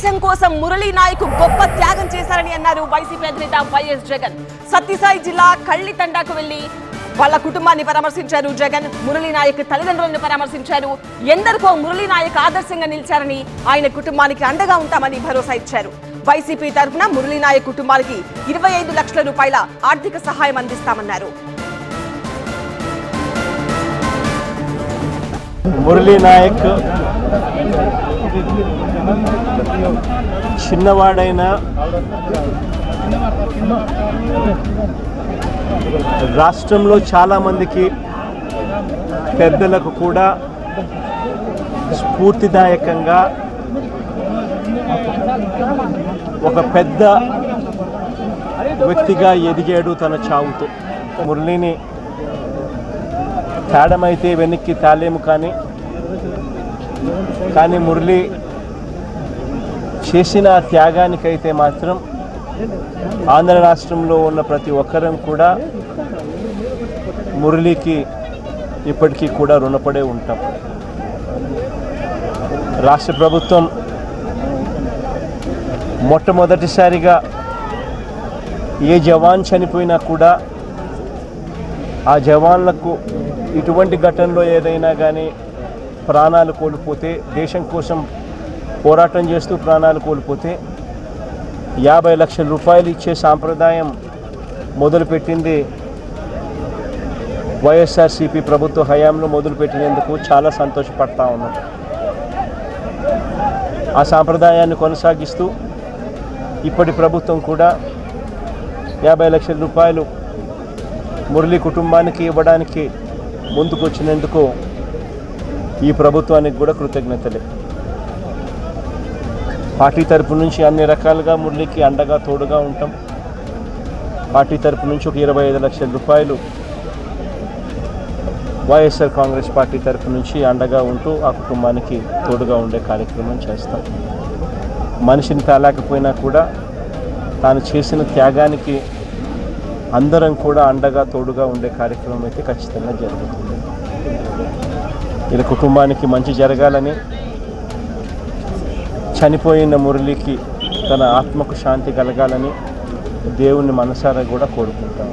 దేశం కోసం మురళీ నాయక్ గొప్ప త్యాగం చేశారని అన్నారు వైసీపీ అధినేత వైఎస్ జగన్. సత్యసాయి జిల్లా కళ్ళితండాకు వెళ్లి వాళ్ళ కుటుంబాన్ని పరామర్శించారు జగన్. మురళీ నాయక్ తల్లిదండ్రులను పరామర్శించారు. ఎందరికో మురళీ నాయక్ ఆదర్శంగా నిలిచారని, ఆయన కుటుంబానికి అండగా ఉంటామని భరోసా ఇచ్చారు. వైసీపీ తరఫున మురళీ నాయక్ కుటుంబానికి 25 లక్షల రూపాయల ఆర్థిక సహాయం అందిస్తామన్నారు. మురళీ నాయక్ చిన్నవాడైన రాష్ట్రంలో చాలామందికి పెద్దలకు కూడా స్ఫూర్తిదాయకంగా ఒక పెద్ద వ్యక్తిగా ఎదిగాడు తన చావుతో. మురళిని తేడమైతే వెనక్కి తాలేము, కానీ మురళి చేసిన త్యాగానికైతే మాత్రం ఆంధ్ర రాష్ట్రంలో ఉన్న ప్రతి ఒక్కరం కూడా మురళికి ఇప్పటికీ కూడా రుణపడే ఉంటాం. రాష్ట్ర ప్రభుత్వం మొట్టమొదటిసారిగా ఏ జవాన్ చనిపోయినా కూడా ఆ జవాన్లకు ఇటువంటి ఘటనలో ఏదైనా కానీ ప్రాణాలు కోల్పోతే, దేశం కోసం పోరాటం చేస్తూ ప్రాణాలు కోల్పోతే 50 లక్షల రూపాయలు ఇచ్చే సాంప్రదాయం మొదలుపెట్టింది వైఎస్ఆర్సీపీ ప్రభుత్వ హయాంలో. మొదలుపెట్టినందుకు చాలా సంతోషపడతా ఉన్నాం. ఆ సాంప్రదాయాన్ని కొనసాగిస్తూ ఇప్పటి ప్రభుత్వం కూడా 50 లక్షల రూపాయలు మురళి కుటుంబానికి ఇవ్వడానికి ముందుకొచ్చినందుకు ఈ ప్రభుత్వానికి కూడా కృతజ్ఞతలే. పార్టీ తరపు నుంచి అన్ని రకాలుగా మురళికి అండగా తోడుగా ఉంటాం. పార్టీ తరపు నుంచి ఒక 25 లక్షల రూపాయలు వైఎస్ఆర్ కాంగ్రెస్ పార్టీ తరపు నుంచి అండగా ఉంటూ ఆ కుటుంబానికి తోడుగా ఉండే కార్యక్రమం చేస్తాం. మనిషిని తేలేకపోయినా కూడా తాను చేసిన త్యాగానికి అందరం కూడా అండగా తోడుగా ఉండే కార్యక్రమం అయితే ఖచ్చితంగా జరుగుతుంది. ఇలా కుటుంబానికి మంచి జరగాలని, చనిపోయిన మురళికి తన ఆత్మకు శాంతి కలగాలని దేవుణ్ణి మనసారా కూడా కోరుకుంటాం.